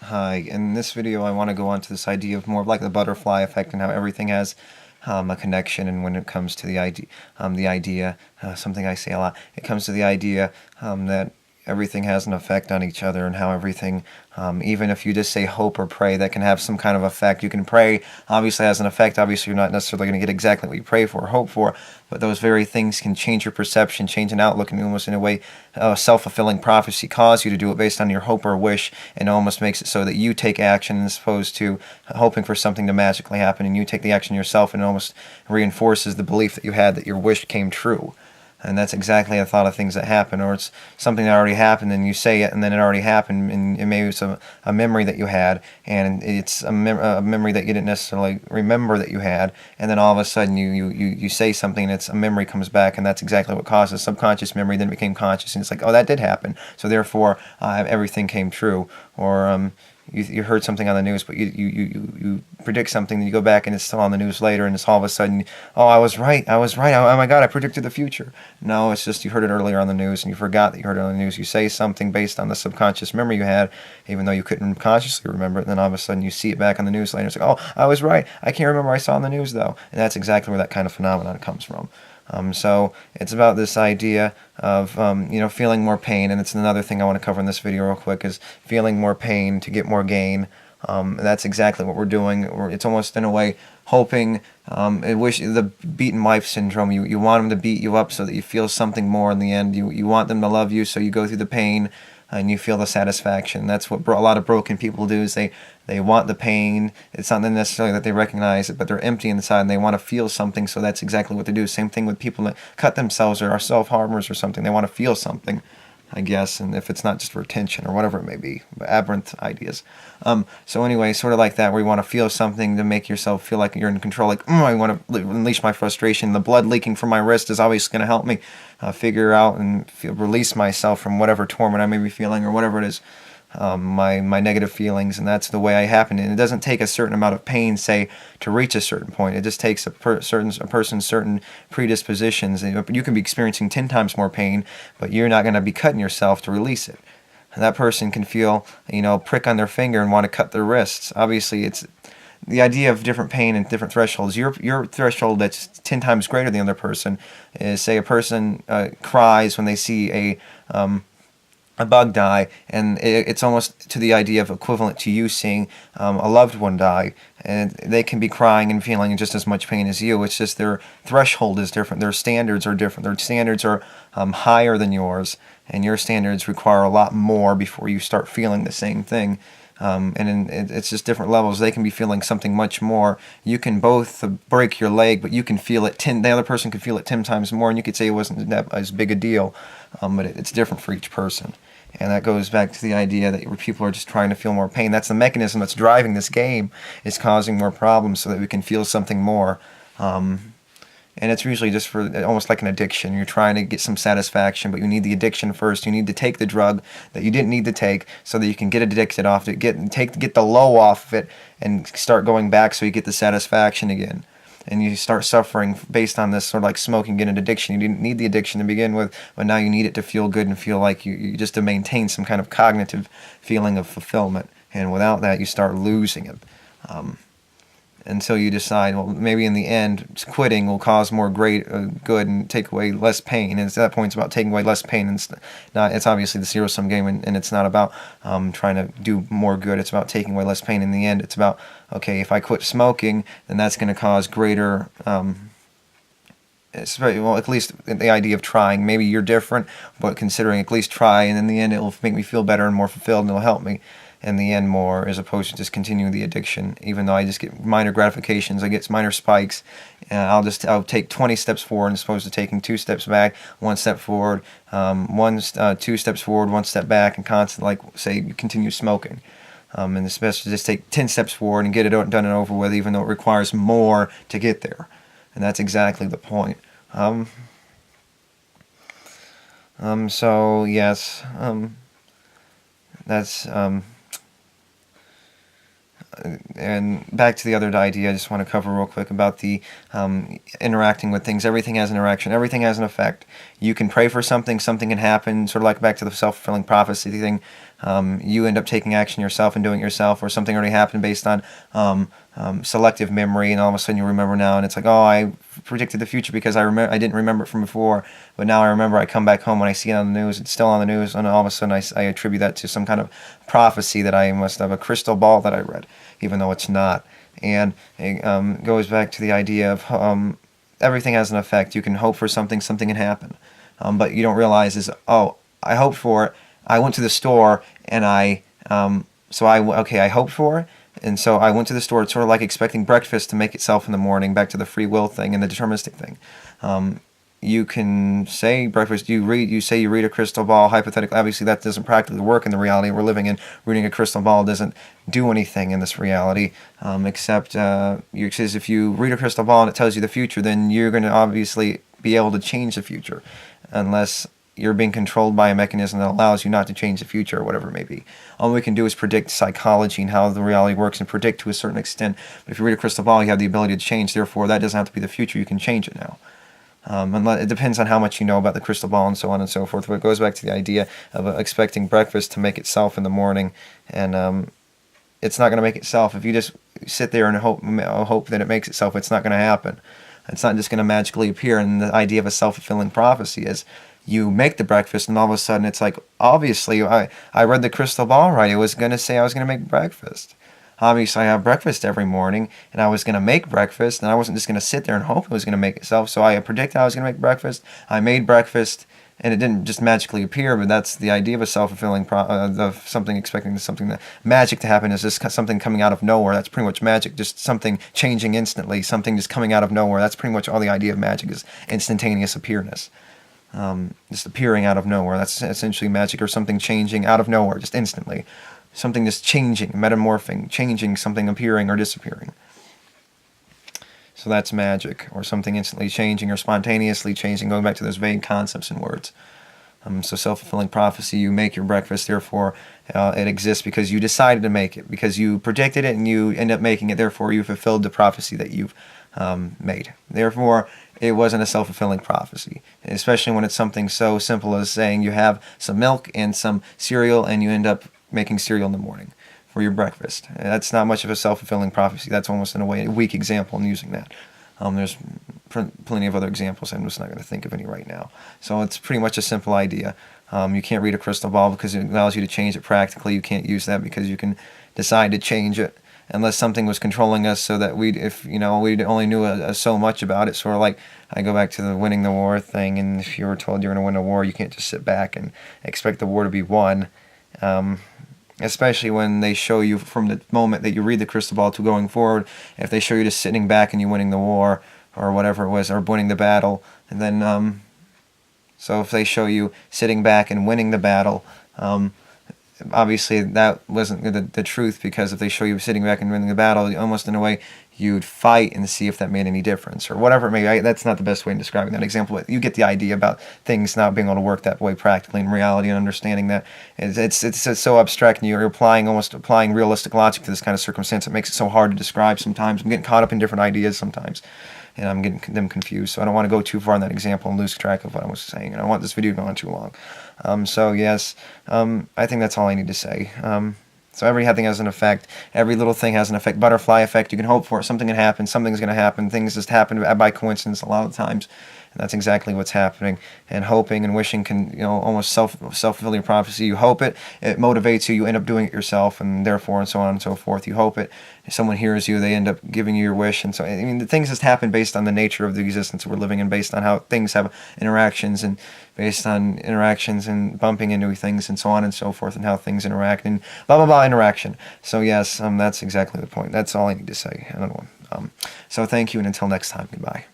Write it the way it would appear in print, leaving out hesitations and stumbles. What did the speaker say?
Hi, in this video I want to go on to this idea of more of like the butterfly effect and how everything has a connection. And when it comes to the idea, something I say a lot, it comes to the idea that everything has an effect on each other, and how everything, even if you just say hope or pray, that can have some kind of effect. You can pray, obviously has an effect. Obviously you're not necessarily going to get exactly what you pray for or hope for, but those very things can change your perception, change an outlook, and almost in a way, self-fulfilling prophecy, cause you to do it based on your hope or wish, and almost makes it so that you take action as opposed to hoping for something to magically happen, and you take the action yourself, and it almost reinforces the belief that you had that your wish came true. And that's exactly a thought of things that happen, or it's something that already happened and you say it and then it already happened, and maybe it's a memory that you had, and it's a memory that you didn't necessarily remember that you had, and then all of a sudden you say something and it's a memory comes back, and that's exactly what causes subconscious memory then became conscious, and it's like, oh, that did happen, so therefore everything came true. Or you heard something on the news, but you predict something, and you go back and it's still on the news later, and it's all of a sudden, oh, I was right, oh my God, I predicted the future. No, it's just you heard it earlier on the news, and you forgot that you heard it on the news. You say something based on the subconscious memory you had, even though you couldn't consciously remember it, and then all of a sudden you see it back on the news later, and it's like, oh, I was right, I can't remember what I saw on the news, though. And that's exactly where that kind of phenomenon comes from. So it's about this idea of feeling more pain, and it's another thing I want to cover in this video real quick, is feeling more pain to get more gain. And that's exactly what we're doing. It's almost in a way hoping, the beaten wife syndrome. You want them to beat you up so that you feel something more in the end. You want them to love you, so you go through the pain and you feel the satisfaction. That's what a lot of broken people do, is they want the pain. It's not necessarily that they recognize it, but they're empty inside and they want to feel something, so that's exactly what they do. Same thing with people that cut themselves or are self-harmers or something. They want to feel something, I guess, and if it's not just for attention or whatever it may be, aberrant ideas. So anyway, sort of like that, where you want to feel something to make yourself feel like you're in control, like, I want to unleash my frustration. The blood leaking from my wrist is always going to help me figure out and release myself from whatever torment I may be feeling, or whatever it is, my negative feelings, and that's the way I happen. And it doesn't take a certain amount of pain, say, to reach a certain point. It just takes a person's certain predispositions. You can be experiencing 10 times more pain, but you're not going to be cutting yourself to release it. And that person can feel, prick on their finger and want to cut their wrists. Obviously, it's the idea of different pain and different thresholds. Your threshold that's 10 times greater than the other person is, say, a person cries when they see a bug die, and it's almost to the idea of equivalent to you seeing a loved one die, and they can be crying and feeling just as much pain as you. It's just their threshold is different, their standards are different, their standards are higher than yours, and your standards require a lot more before you start feeling the same thing. It's just different levels. They can be feeling something much more. You can both break your leg, but you can feel it the other person can feel it 10 times more, and you could say it wasn't as big a deal, but it's different for each person. And that goes back to the idea that people are just trying to feel more pain. That's the mechanism that's driving this game, is causing more problems so that we can feel something more. And it's usually just for almost like an addiction. You're trying to get some satisfaction, but you need the addiction first. You need to take the drug that you didn't need to take so that you can get addicted off it, get the low off of it, and start going back so you get the satisfaction again. And you start suffering based on this sort of like smoking, getting an addiction. You didn't need the addiction to begin with, but now you need it to feel good and feel like you just to maintain some kind of cognitive feeling of fulfillment. And without that, you start losing it. Until you decide, well, maybe in the end, quitting will cause more good and take away less pain. And at that point, it's about taking away less pain. And it's obviously the zero-sum game, and it's not about trying to do more good. It's about taking away less pain. In the end, it's about, okay, if I quit smoking, then that's going to cause greater, well, at least the idea of trying. Maybe you're different, but considering at least try, and in the end, it will make me feel better and more fulfilled, and it'll help me in the end more, as opposed to just continuing the addiction. Even though I just get minor gratifications, I get minor spikes, and I'll take 20 steps forward as opposed to taking 2 steps back, 1 step forward, 2 steps forward, 1 step back, and constantly, like, say, continue smoking. And especially just take 10 steps forward and get it done and over with, even though it requires more to get there. And that's exactly the point. So yes, that's and back to the other idea I just want to cover real quick about the interacting with things. Everything has an interaction. Everything has an effect. You can pray for something. Something can happen. Sort of like back to the self-fulfilling prophecy thing. you end up taking action yourself and doing it yourself, or something already happened based on selective memory, and all of a sudden you remember now, and it's like, oh, I predicted the future because I didn't remember it from before, but now I remember. I come back home when I see it on the news, it's still on the news, and all of a sudden I attribute that to some kind of prophecy that I must have, a crystal ball that I read, even though it's not. And it goes back to the idea of everything has an effect. You can hope for something, something can happen, but you don't realize is, oh, I hoped for it. I went to the store and I hoped for it, and so I went to the store. It's sort of like expecting breakfast to make itself in the morning. Back to the free will thing and the deterministic thing. You can say breakfast. You say you read a crystal ball. Hypothetically, obviously that doesn't practically work in the reality we're living in. Reading a crystal ball doesn't do anything in this reality, except if you read a crystal ball and it tells you the future, then you're going to obviously be able to change the future, unless you're being controlled by a mechanism that allows you not to change the future, or whatever it may be. All we can do is predict psychology and how the reality works, and predict to a certain extent. But if you read a crystal ball, you have the ability to change. Therefore, that doesn't have to be the future. You can change it now. It depends on how much you know about the crystal ball and so on and so forth. But it goes back to the idea of expecting breakfast to make itself in the morning, and it's not going to make itself. If you just sit there and hope that it makes itself, it's not going to happen. It's not just going to magically appear. And the idea of a self-fulfilling prophecy is, you make the breakfast, and all of a sudden it's like, obviously, I read the crystal ball right. It was going to say I was going to make breakfast. Obviously, I have breakfast every morning, and I was going to make breakfast, and I wasn't just going to sit there and hope it was going to make itself. So I predicted I was going to make breakfast. I made breakfast, and it didn't just magically appear, but that's the idea of a self-fulfilling of something, expecting something, that magic to happen is just something coming out of nowhere. That's pretty much magic, just something changing instantly, something just coming out of nowhere. That's pretty much all the idea of magic is, instantaneous appearance. Just appearing out of nowhere. That's essentially magic, or something changing out of nowhere, just instantly. Something just changing, metamorphing, changing, something appearing or disappearing. So that's magic, or something instantly changing or spontaneously changing, going back to those vague concepts and words. So self-fulfilling prophecy, you make your breakfast, therefore it exists because you decided to make it, because you predicted it and you end up making it, therefore you fulfilled the prophecy that you've made. Therefore, it wasn't a self-fulfilling prophecy, especially when it's something so simple as saying you have some milk and some cereal and you end up making cereal in the morning for your breakfast. That's not much of a self-fulfilling prophecy. That's almost, in a way, a weak example in using that. There's plenty of other examples. I'm just not going to think of any right now. So it's pretty much a simple idea. You can't read a crystal ball because it allows you to change it practically. You can't use that because you can decide to change it, unless something was controlling us, so that we only knew so much about it. Sort of like, I go back to the winning the war thing, and if you were told you're going to win a war, you can't just sit back and expect the war to be won. Especially when they show you from the moment that you read the crystal ball to going forward, if they show you just sitting back and you winning the war, or whatever it was, or winning the battle, and then so if they show you sitting back and winning the battle, obviously that wasn't the truth, because if they show you sitting back and winning the battle, almost in a way you'd fight and see if that made any difference, or whatever it may be. That's not the best way in describing that example, but you get the idea about things not being able to work that way practically in reality, and understanding that it's so abstract, and you're almost applying realistic logic to this kind of circumstance. It makes it so hard to describe sometimes. I'm getting caught up in different ideas sometimes, and I'm getting them confused, so I don't want to go too far in that example and lose track of what I was saying, and I don't want this video to go on too long. So yes, I think that's all I need to say. So everything has an effect. Every little thing has an effect. Butterfly effect. You can hope for it. Something can happen. Something's going to happen. Things just happen by coincidence a lot of times. And that's exactly what's happening. And hoping and wishing can, almost self-fulfilling prophecy. You hope it. It motivates you. You end up doing it yourself, and therefore, and so on and so forth. You hope it. If someone hears you, they end up giving you your wish. And so, I mean, the things just happen based on the nature of the existence we're living in, based on how things have interactions, and based on interactions and bumping into things, and so on and so forth, and how things interact, and blah, blah, blah, interaction. So yes, that's exactly the point. That's all I need to say. Another one. So thank you, and until next time, goodbye.